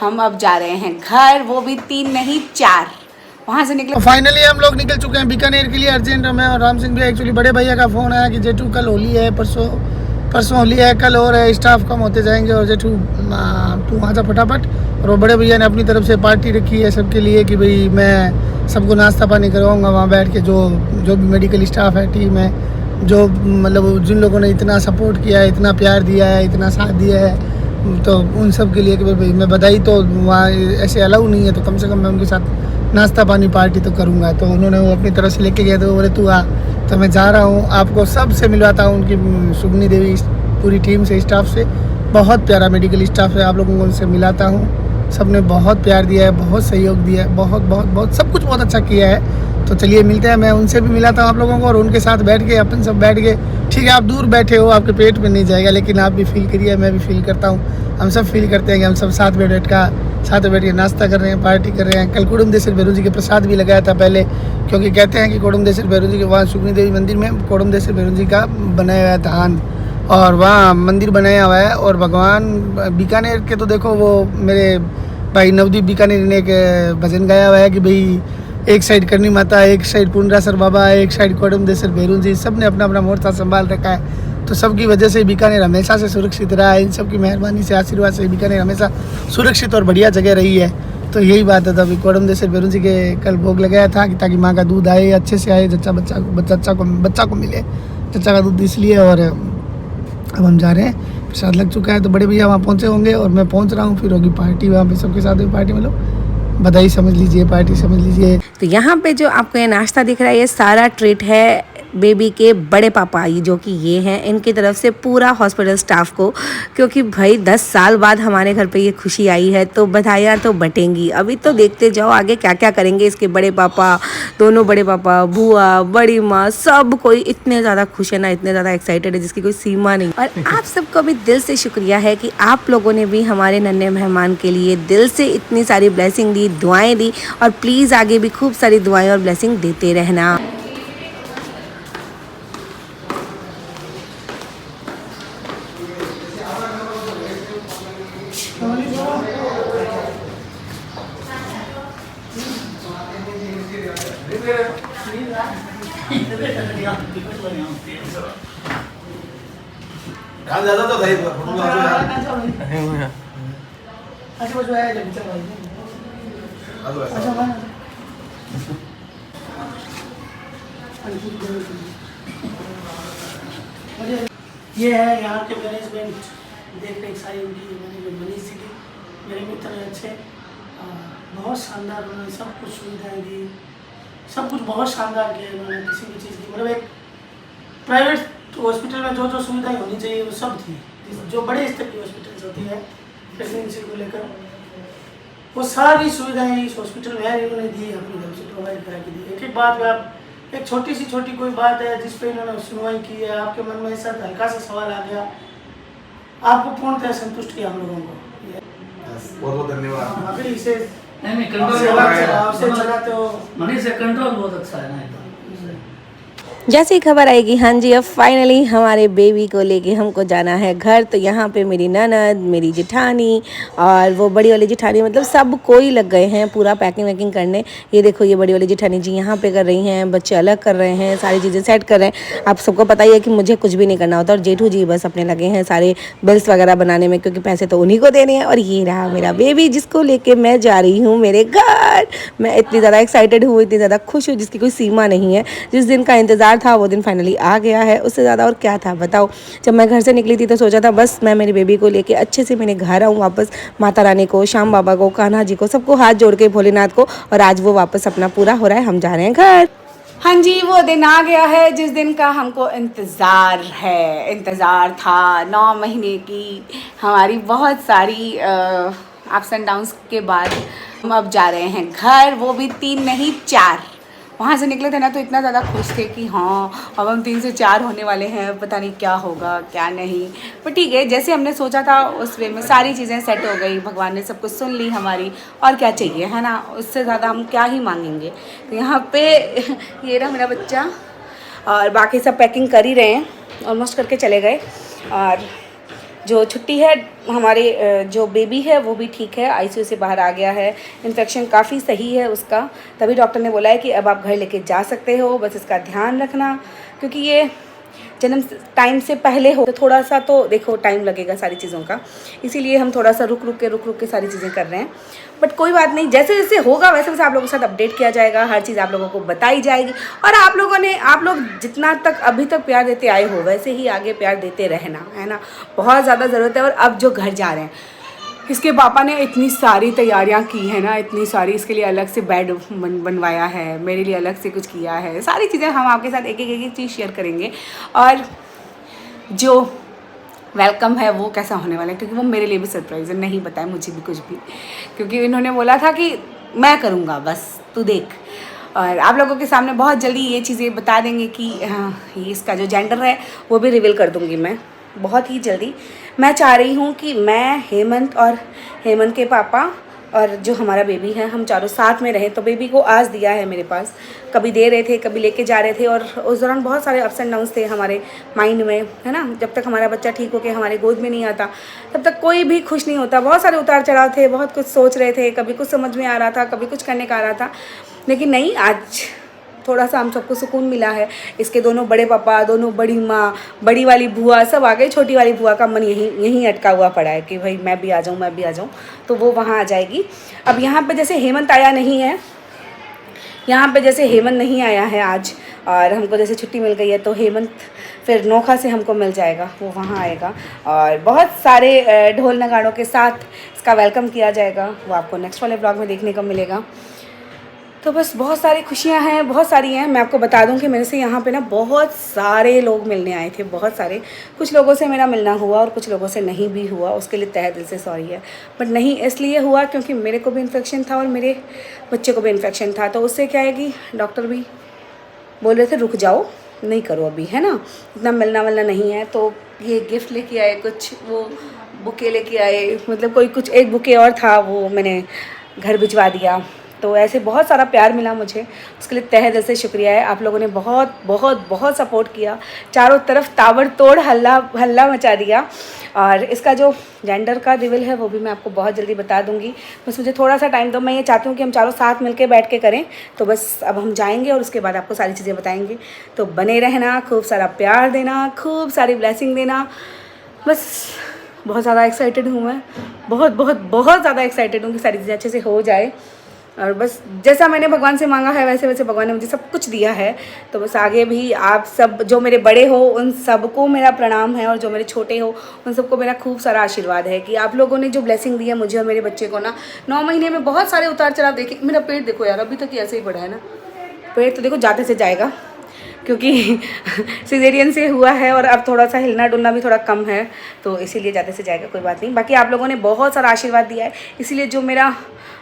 हम अब जा रहे हैं घर, वो भी 3 नहीं 4। वहाँ से निकले। फाइनली हम लोग निकल चुके हैं बीकानेर के लिए। अर्जेंट मैं और राम सिंह भी, एक्चुअली बड़े भैया का फ़ोन आया कि जेठू कल होली है, परसों होली है, कल और है, स्टाफ कम होते जाएंगे और जेठू तू वहाँ जा फटाफट। और वो बड़े भैया ने अपनी तरफ से पार्टी रखी है सबके लिए कि भाई मैं सबको नाश्ता पानी करवाऊँगा वहाँ बैठ के। जो भी मेडिकल स्टाफ है, टीम है, जो मतलब जिन लोगों ने इतना सपोर्ट किया है, इतना प्यार दिया है, इतना साथ दिया है, तो उन सब के लिए कि भाई मैं बधाई तो वहाँ ऐसे अलाउ नहीं है, तो कम से कम मैं उनके साथ नाश्ता पानी पार्टी तो करूँगा। तो उन्होंने वो अपनी तरफ से लेके गए, तो बोले तू आ। तो मैं जा रहा हूँ, आपको सबसे मिलवाता हूँ, उनकी सुगनी देवी पूरी टीम से, स्टाफ से। बहुत प्यारा मेडिकल स्टाफ है, आप लोगों को उनसे मिलाता हूँ। सब ने बहुत प्यार दिया है, बहुत सहयोग दिया है, बहुत बहुत बहुत सब कुछ बहुत अच्छा किया है। तो चलिए मिलते हैं, मैं उनसे भी मिलाता हूँ आप लोगों को, और उनके साथ बैठ के अपन सब बैठ के, ठीक है आप दूर बैठे हो, आपके पेट में नहीं जाएगा, लेकिन आप भी फील करिए, मैं भी फील करता हूँ, हम सब फील करते हैं कि हम सब साथ में बैठ के नाश्ता कर रहे हैं, पार्टी कर रहे हैं। कल कोडमदेश्वर भैरू जी के प्रसाद भी लगाया था पहले, क्योंकि कहते हैं कि कोडमदेश्वर भैरू जी के वहाँ सुगनी देवी मंदिर में कोडमदेश्वर भैरू जी का बनाया हुआ है धान, और वहाँ मंदिर बनाया हुआ है। और भगवान बीकानेर के तो देखो, वो मेरे भाई नवदीप बीकानेर ने एक भजन गाया हुआ है कि भाई एक साइड करनी माता, एक साइड पुंडरासर बाबा, एक साइड कोडमदेश्वर भैरू जी, सब ने अपना अपना मोर्चा संभाल रखा है। तो सबकी वजह से बीकानेर हमेशा से सुरक्षित रहा है, इन सब की मेहरबानी से, आशीर्वाद से बीकानेर हमेशा सुरक्षित और बढ़िया जगह रही है। तो यही बात है। तभी कोडमदेश्वर भैरू जी के कल भोग लगाया था कि ताकि माँ का दूध आए, अच्छे से आए, बच्चा को मिले, चच्चा का दूध, इसलिए। और अब हम जा रहे हैं, प्रसाद लग चुका है, तो बड़े भैया वहाँ पहुँचे होंगे और मैं पहुँच रहा हूँ, फिर होगी पार्टी वहाँ पे सबके साथ। पार्टी में लोग बधाई समझ लीजिए, पार्टी समझ लीजिए। तो यहाँ पे जो आपको ये नाश्ता दिख रहा है, ये सारा ट्रीट है बेबी के बड़े पापा, ये जो कि ये हैं, इनकी तरफ से पूरा हॉस्पिटल स्टाफ को, क्योंकि भाई 10 साल बाद हमारे घर पे ये खुशी आई है, तो बधाइयाँ तो बटेंगी। अभी तो देखते जाओ आगे क्या क्या करेंगे इसके बड़े पापा, दोनों बड़े पापा, बुआ, बड़ी माँ, सब कोई इतने ज़्यादा खुश है ना, इतने ज़्यादा एक्साइटेड है जिसकी कोई सीमा नहीं। और आप सबको भी दिल से शुक्रिया है कि आप लोगों ने भी हमारे नन्हे मेहमान के लिए दिल से इतनी सारी ब्लेसिंग दी, दुआएँ दी, और प्लीज़ आगे भी खूब सारी दुआएँ और ब्लेसिंग देते रहना। ज़्यादा तो सही ये है यहाँ के मैनेजमेंट, देख रहे सारी उनकी मैनेजमेंट मनीष जी की, मेरे मित्र हैं अच्छे, बहुत शानदार उन्होंने सब कुछ सुविधाएं दी, सब कुछ बहुत शानदार किया उन्होंने। किसी भी चीज़ की मतलब एक प्राइवेट हॉस्पिटल में जो जो सुविधाएं होनी चाहिए वो सब थी, जो बड़े स्तर की हॉस्पिटल्स होती है प्रेगनेंसी को लेकर, वो सारी सुविधाएं इस हॉस्पिटल में इन्होंने दी, अपनी तरफ से प्रोवाइड करा के दी। एक एक बात में आप, एक छोटी कोई बात है जिस पे इन्होंने सुनवाई की है, आपके मन में ऐसा हल्का सा सवाल आ गया, आपको पूर्णतः संतुष्ट किया हम लोगों को। बहुत बहुत धन्यवाद। अभी इसे नहीं कंट्रोल चलाते हो, मनी से कंट्रोल बहुत अच्छा है ना। जैसे ही खबर आएगी, हाँ जी अब फाइनली हमारे बेबी को लेके हमको जाना है घर। तो यहाँ पे मेरी ननद, मेरी जेठानी और वो बड़ी वाली जेठानी, मतलब सब कोई लग गए हैं पूरा पैकिंग वैकिंग करने। ये देखो ये बड़ी वाली जेठानी जी यहाँ पे कर रही हैं, बच्चे अलग कर रहे हैं, सारी चीज़ें सेट कर रहे हैं। आप सबको पता ही है कि मुझे कुछ भी नहीं करना होता, और जेठू जी बस अपने लगे हैं सारे बिल्स वगैरह बनाने में, क्योंकि पैसे तो उन्हीं को देने हैं। और ये रहा मेरा बेबी जिसको लेके मैं जा रही हूँ मेरे घर। मैं इतनी ज़्यादा एक्साइटेड हूँ, इतनी ज़्यादा खुश हूँ जिसकी कोई सीमा नहीं है। जिस दिन का इंतज़ार था वो दिन फाइनली आ गया है, उससे ज़्यादा और क्या था बताओ। जब मैं घर से निकली थी तो सोचा था बस मैं मेरी बेबी को लेके अच्छे से मेरे घर आऊँ वापस, माता रानी को, श्याम बाबा को, कान्हा जी को, सबको हाथ जोड़ के, भोलेनाथ को। और आज वो वापस अपना पूरा हो रहा है, हम जा रहे हैं घर। हाँ जी, वो दिन आ गया है जिस दिन का हमको इंतज़ार था 9 महीने की, हमारी बहुत सारी अप्स एंड डाउन्स के बाद हम अब जा रहे हैं घर, वो भी 3 नहीं 4। वहाँ से निकले थे ना तो इतना ज़्यादा खुश थे कि हाँ अब हम 3 से 4 होने वाले हैं, पता नहीं क्या होगा क्या नहीं। पर ठीक है, जैसे हमने सोचा था उस वे में सारी चीज़ें सेट हो गई, भगवान ने सब कुछ सुन ली हमारी, और क्या चाहिए है ना, उससे ज़्यादा हम क्या ही मांगेंगे। तो यहाँ पे ये रहा मेरा बच्चा, और बाकी सब पैकिंग कर ही रहे हैं, ऑलमोस्ट करके चले गए। और जो छुट्टी है हमारे जो बेबी है वो भी ठीक है, आईसीयू से बाहर आ गया है, इन्फेक्शन काफ़ी सही है उसका, तभी डॉक्टर ने बोला है कि अब आप घर लेके जा सकते हो, बस इसका ध्यान रखना क्योंकि ये जन्म टाइम से पहले हो तो थोड़ा सा तो देखो टाइम लगेगा सारी चीज़ों का, इसीलिए हम थोड़ा सा रुक रुक के सारी चीज़ें कर रहे हैं। बट कोई बात नहीं, जैसे जैसे होगा वैसे वैसे आप लोगों के साथ अपडेट किया जाएगा, हर चीज़ आप लोगों को बताई जाएगी। और आप लोग जितना तक अभी तक प्यार देते आए हो वैसे ही आगे प्यार देते रहना, है ना, बहुत ज़्यादा ज़रूरत है। और अब जो घर जा रहे हैं, इसके पापा ने इतनी सारी तैयारियां की है ना, इतनी सारी, इसके लिए अलग से बेड बनवाया है, मेरे लिए अलग से कुछ किया है, सारी चीज़ें हम आपके साथ एक एक चीज़ शेयर करेंगे। और जो वेलकम है वो कैसा होने वाला है, क्योंकि वो मेरे लिए भी सरप्राइज़ है, नहीं बताया मुझे भी कुछ भी, क्योंकि इन्होंने बोला था कि मैं करूँगा बस तू देख। और आप लोगों के सामने बहुत जल्दी ये चीज़ें बता देंगे कि हाँ, ये इसका जो जेंडर है वो भी रिवील कर दूँगी मैं बहुत ही जल्दी। मैं चाह रही हूँ कि मैं, हेमंत और हेमंत के पापा और जो हमारा बेबी है, हम चारों साथ में रहें। तो बेबी को आज दिया है मेरे पास, कभी दे रहे थे, कभी लेके जा रहे थे, और उस दौरान बहुत सारे अप्स एंड डाउन्स थे हमारे माइंड में, है ना। जब तक हमारा बच्चा ठीक होकर हमारे गोद में नहीं आता तब तक कोई भी खुश नहीं होता, बहुत सारे उतार चढ़ाव थे, बहुत कुछ सोच रहे थे, कभी कुछ समझ में आ रहा था, कभी कुछ करने का आ रहा था, लेकिन नहीं, आज थोड़ा सा हम सबको सुकून मिला है। इसके दोनों बड़े पापा, दोनों बड़ी माँ, बड़ी वाली बुआ सब आ गई, छोटी वाली बुआ का मन यहीं अटका हुआ पड़ा है कि भाई मैं भी आ जाऊँ, तो वो वहाँ आ जाएगी। अब यहाँ पे जैसे हेमंत आया नहीं है, आया है आज, और हमको जैसे छुट्टी मिल गई है, तो हेमंत फिर नोखा से हमको मिल जाएगा, वो वहाँ आएगा और बहुत सारे ढोल नगाड़ों के साथ इसका वेलकम किया जाएगा। वो आपको नेक्स्ट वाले ब्लॉग में देखने को मिलेगा। तो बस बहुत सारी खुशियाँ हैं, बहुत सारी हैं। मैं आपको बता दूं कि मेरे से यहाँ पे ना बहुत सारे लोग मिलने आए थे, बहुत सारे। कुछ लोगों से मेरा मिलना हुआ और कुछ लोगों से नहीं भी हुआ, उसके लिए तहे दिल से सॉरी है। बट नहीं इसलिए हुआ क्योंकि मेरे को भी इन्फेक्शन था और मेरे बच्चे को भी इन्फेक्शन था, तो उससे क्या है कि डॉक्टर भी बोल रहे थे रुक जाओ, नहीं करो अभी, है ना, इतना मिलना नहीं है। तो ये गिफ्ट लेके आए, कुछ वो बुके लेके आए, मतलब कोई कुछ एक बुके और था, वो मैंने घर भिजवा दिया। तो ऐसे बहुत सारा प्यार मिला मुझे, उसके लिए तहे दिल से शुक्रिया है। आप लोगों ने बहुत बहुत बहुत सपोर्ट किया, चारों तरफ ताबड़तोड़ हल्ला मचा दिया। और इसका जो जेंडर का रिवील है वो भी मैं आपको बहुत जल्दी बता दूंगी, बस मुझे थोड़ा सा टाइम दो। मैं ये चाहती हूँ कि हम चारों साथ मिलकर बैठ के करें। तो बस अब हम जाएंगे और उसके बाद आपको सारी चीज़ें बताएंगे। तो बने रहना, खूब सारा प्यार देना, खूब सारी ब्लेसिंग देना। बस बहुत ज़्यादा एक्साइटेड हूँ मैं, बहुत ज़्यादा एक्साइटेड हूँ कि सारी चीज़ें अच्छे से हो जाए। और बस जैसा मैंने भगवान से मांगा है वैसे भगवान ने मुझे सब कुछ दिया है। तो बस आगे भी आप सब जो मेरे बड़े हो उन सबको मेरा प्रणाम है, और जो मेरे छोटे हो उन सबको मेरा खूब सारा आशीर्वाद है कि आप लोगों ने जो ब्लेसिंग दी है मुझे और मेरे बच्चे को ना। 9 महीने में बहुत सारे उतार चढ़ाव देखे। मेरा पेट देखो यार, अभी तक ऐसे ही पड़ा है ना, पेट तो देखो जाते से जाएगा, क्योंकि सिजेरियन से हुआ है और अब थोड़ा सा हिलना डुलना भी थोड़ा कम है, तो इसीलिए जाते से जाएगा, कोई बात नहीं। बाकी आप लोगों ने बहुत सारा आशीर्वाद दिया है, इसीलिए जो मेरा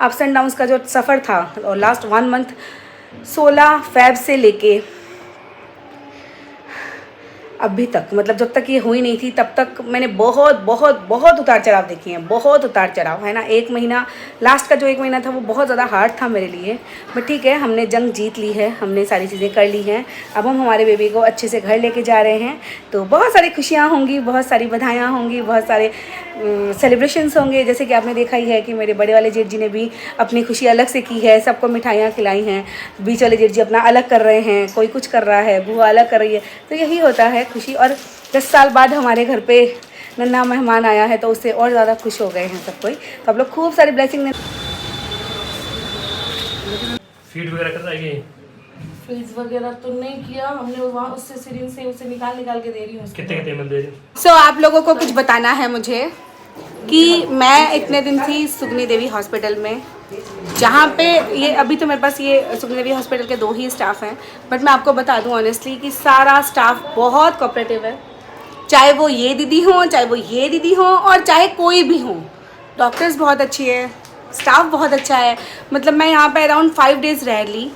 अप्स एंड डाउन्स का जो सफ़र था और लास्ट 1 मंथ 16 फ़रवरी से लेके अभी तक, मतलब जब तक ये हुई नहीं थी तब तक मैंने बहुत उतार चढ़ाव देखे हैं, बहुत उतार चढ़ाव, है ना। 1 महीना, लास्ट का जो 1 महीना था वो बहुत ज़्यादा हार्ड था मेरे लिए, बट ठीक है, हमने जंग जीत ली है, हमने सारी चीज़ें कर ली हैं। अब हम हमारे बेबी को अच्छे से घर लेके जा रहे हैं, तो बहुत सारी खुशियाँ होंगी, बहुत सारी बधाइयाँ होंगी, बहुत सारे सेलिब्रेशंस होंगे। जैसे कि आपने देखा ही है कि मेरे बड़े वाले जेठ जी ने भी अपनी खुशी अलग से की है, सबको मिठाइयाँ खिलाई हैं। बीच वाले जेठ जी अपना अलग कर रहे हैं, कोई कुछ कर रहा है, बुआ अलग कर रही है, तो यही होता है खुशी। और 10 साल बाद हमारे घर पे नन्हा मेहमान आया है, तो उससे और ज़्यादा खुश हो गए हैं सब कोई। तो आप लोग खूब सारी ब्लेसिंग फीड वगैरह कर रही है, फ्रीज वगैरह तो नहीं किया हमने, वहाँ उससे सिरिंज से उसे निकाल के दे रही हूँ। कितने एमएल दे रही हो? सो आप लोगों को कुछ बताना है मुझे कि मैं इतने दिन थी सुगनी देवी हॉस्पिटल में, जहाँ पे ये अभी तो मेरे पास ये सुगनी देवी हॉस्पिटल के 2 ही स्टाफ हैं, बट मैं आपको बता दूँ ऑनेस्टली कि सारा स्टाफ बहुत कोऑपरेटिव है। चाहे वो ये दीदी हो, चाहे वो ये दीदी हो, और चाहे कोई भी हो, डॉक्टर्स बहुत अच्छी है, स्टाफ बहुत अच्छा है। मतलब मैं यहाँ पे अराउंड 5 डेज़ रह ली,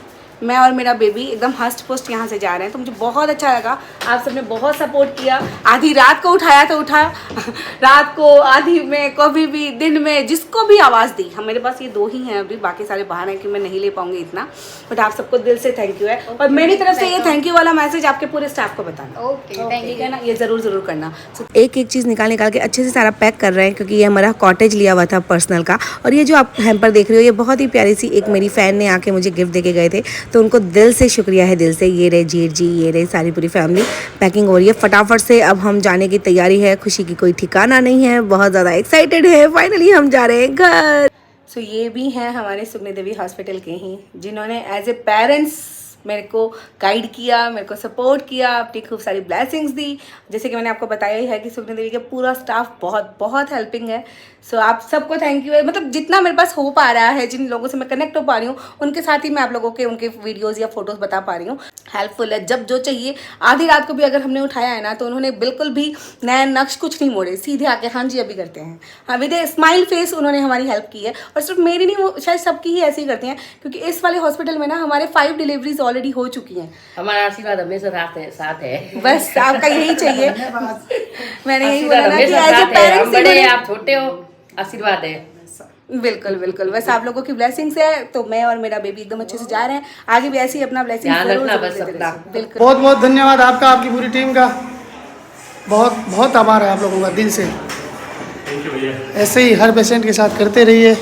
मैं और मेरा बेबी एकदम हस्ट पुस्ट यहाँ से जा रहे हैं, तो मुझे बहुत अच्छा लगा। आप सबने बहुत सपोर्ट किया, आधी रात को उठाया तो उठा, रात को, आधी में, कभी भी, दिन में, जिसको भी आवाज़ दी। हम, मेरे पास ये 2 ही हैं अभी, बाकी सारे बाहर हैं कि मैं नहीं ले पाऊंगी इतना, बट आप सबको दिल से थैंक यू है। और मेरी तरफ से ये थैंक यू वाला मैसेज आपके पूरे स्टाफ को बताना। ओके, ठीक है ना, ये ज़रूर करना। एक एक चीज़ निकाल के अच्छे से सारा पैक कर रहे हैं, क्योंकि ये हमारा कॉटेज लिया हुआ था पर्सनल का। और ये जो आप हैम्पर देख रहे हो, ये बहुत ही प्यारी सी एक मेरी फ़ैन ने आके मुझे गिफ्ट देके गए थे, तो उनको दिल से शुक्रिया है, दिल से। ये रहे जेठ जी, ये रहे सारी पूरी फैमिली। पैकिंग हो रही है फटाफट से, अब हम जाने की तैयारी है। खुशी की कोई ठिकाना नहीं है, बहुत ज़्यादा एक्साइटेड है, फाइनली हम जा रहे हैं घर। सो ये भी हैं हमारे सुगनी देवी हॉस्पिटल के ही, जिन्होंने एज ए पेरेंट्स मेरे को गाइड किया, मेरे को सपोर्ट किया, अपनी खूब सारी ब्लेसिंग्स दी। जैसे कि मैंने आपको बताया ही है कि सुगनी देवी का पूरा स्टाफ बहुत हेल्पिंग है। सो आप सबको थैंक यू है। मतलब जितना मेरे पास हो पा रहा है, जिन लोगों से मैं कनेक्ट हो पा रही हूँ, उनके साथ ही मैं आप लोगों के उनके वीडियोज़ या फोटोज़ बता पा रही हूँ। हेल्पफुल है, जब जो चाहिए। आधी रात को भी अगर हमने उठाया है ना, तो उन्होंने बिल्कुल भी नया नक्श कुछ नहीं मोड़े, सीधे आके हाँ जी अभी करते हैं, हाँ विद ए स्माइल फेस उन्होंने हमारी हेल्प की है। और सिर्फ मेरी नहीं, वो शायद सबकी ही ऐसी ही करती हैं, क्योंकि इस वाले हॉस्पिटल में ना हमारे 5 डिलीवरीज ऑलरेडी हो चुकी हैं। हमारा आशीर्वाद हमेशा साथ है। बस आपका यही चाहिए। मैंने यही बोला ना कि हमेशा एज ए साथ है। हम बड़े, पेरेंट्स आप छोटे हो, आशीर्वाद है। बिल्कुल बस आप लोगों की ब्लेसिंग्स है, तो मैं और मेरा बेबी एकदम अच्छे से जा रहे हैं। आगे भी ऐसे ही अपना ब्लेसिंग ध्यान रखना बस अपना। बिल्कुल। बहुत धन्यवाद आपका, आपकी पूरी टीम का बहुत आभार है आप लोगों का, दिल से। थैंक यू भैया। ऐसे ही हर पेशेंट के साथ करते रहिए,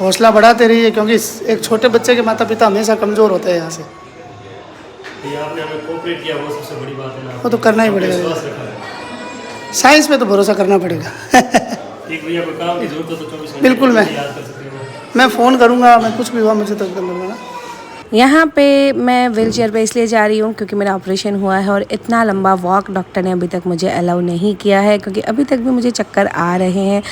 हौसला बढ़ाते रहिए, क्योंकि एक छोटे बच्चे के माता पिता हमेशा कमज़ोर होते हैं। यहाँ से भैया आपने हमें कोऑपरेट किया, वो सबसे बड़ी बात है ना। वो तो करना ही पड़ेगा, विश्वास रखा है। साइंस पे तो भरोसा करना पड़ेगा। ठीक भैया, कोई काम की जरूरत हो तो 24 घंटे बिल्कुल मैं याद कर सकते हो। मैं फ़ोन करूँगा, मैं कुछ भी हुआ मुझे तो करूँगा ना। यहाँ पे मैं व्हील चेयर पर इसलिए जा रही हूँ क्योंकि मेरा ऑपरेशन हुआ है, और इतना लंबा वॉक डॉक्टर ने अभी तक मुझे अलाउ नहीं किया है, क्योंकि अभी तक भी मुझे चक्कर आ रहे हैं।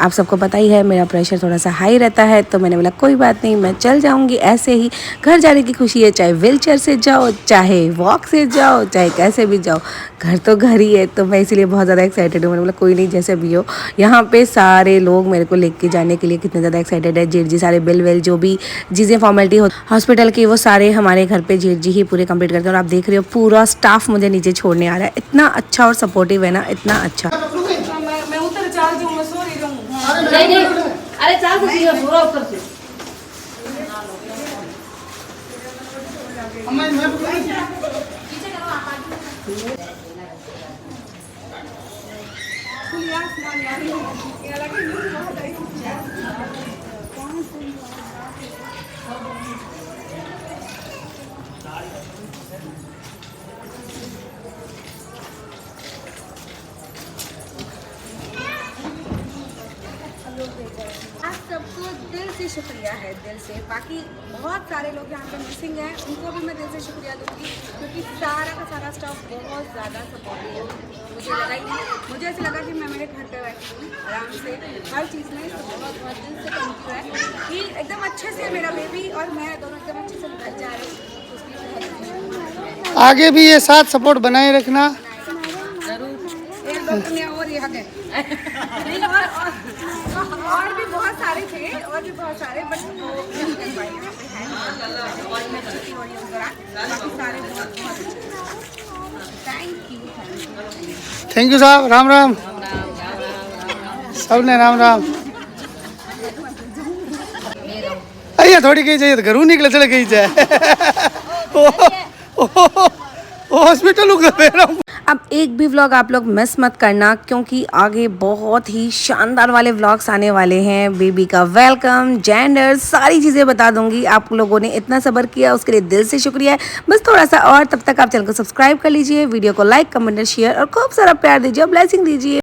आप सबको पता ही है मेरा प्रेशर थोड़ा सा हाई रहता है, तो मैंने बोला कोई बात नहीं, मैं चल जाऊँगी। ऐसे ही घर जाने की खुशी है, चाहे व्हील चेयर से जाओ, चाहे वॉक से जाओ, चाहे कैसे भी जाओ, घर तो घर ही है। तो मैं इसीलिए बहुत ज़्यादा एक्साइटेड हूँ। मैंने बोला कोई नहीं, जैसे भी हो। यहाँ पे सारे लोग मेरे को लेके जाने के लिए कितने ज़्यादा एक्साइटेड है। जेठ जी सारे बिल वेल जो भी चीज़ें फॉर्मेलिटी हो हॉस्पिटल की, वो सारे हमारे घर पे जेठ जी ही पूरे कंप्लीट करते हैं। और आप देख रहे हो पूरा स्टाफ मुझे नीचे छोड़ने आ रहा है। इतना अच्छा और सपोर्टिव है ना, इतना अच्छा। मैं उतर चाल दूँ, मैं सो रही रहूँ। नहीं, अरे चाल सकती हो, पूरा ऊपर से। आप सबको दिल से शुक्रिया है, दिल से। बाकी बहुत सारे लोग यहाँ पे मिसिंग हैं, उनको भी मैं दिल से शुक्रिया दूँगी, क्योंकि सारा का सारा स्टाफ बहुत ज़्यादा सपोर्टिव है। मुझे लगा ही नहीं, मुझे ऐसा लगा कि मैं मेरे घर पे बैठी हूँ आराम से हर चीज़ में। तो बहुत दिल से थैंक यू है कि एकदम अच्छे से मेरा बेबी और मैं दोनों एकदम अच्छे से निकल जा रहे हैं। उसके लिए आगे भी ये साथ सपोर्ट बनाए रखना। और यहाँ गए और भी बहुत सारे थे, और भी बहुत सारे, बट थैंक यू साहब, राम राम सब ने, राम राम। अయ్యా थोड़ी कही चाहिए तो घरों निकले चले गई जाए। हॉस्पिटल अब एक भी व्लॉग आप लोग मिस मत करना, क्योंकि आगे बहुत ही शानदार वाले व्लॉग्स आने वाले हैं। बेबी का वेलकम, जेंडर, सारी चीज़ें बता दूंगी। आप लोगों ने इतना सब्र किया, उसके लिए दिल से शुक्रिया है। बस थोड़ा सा और, तब तक आप चैनल को सब्सक्राइब कर लीजिए, वीडियो को लाइक, कमेंट, शेयर और खूब सारा प्यार दीजिए और ब्लेसिंग दीजिए।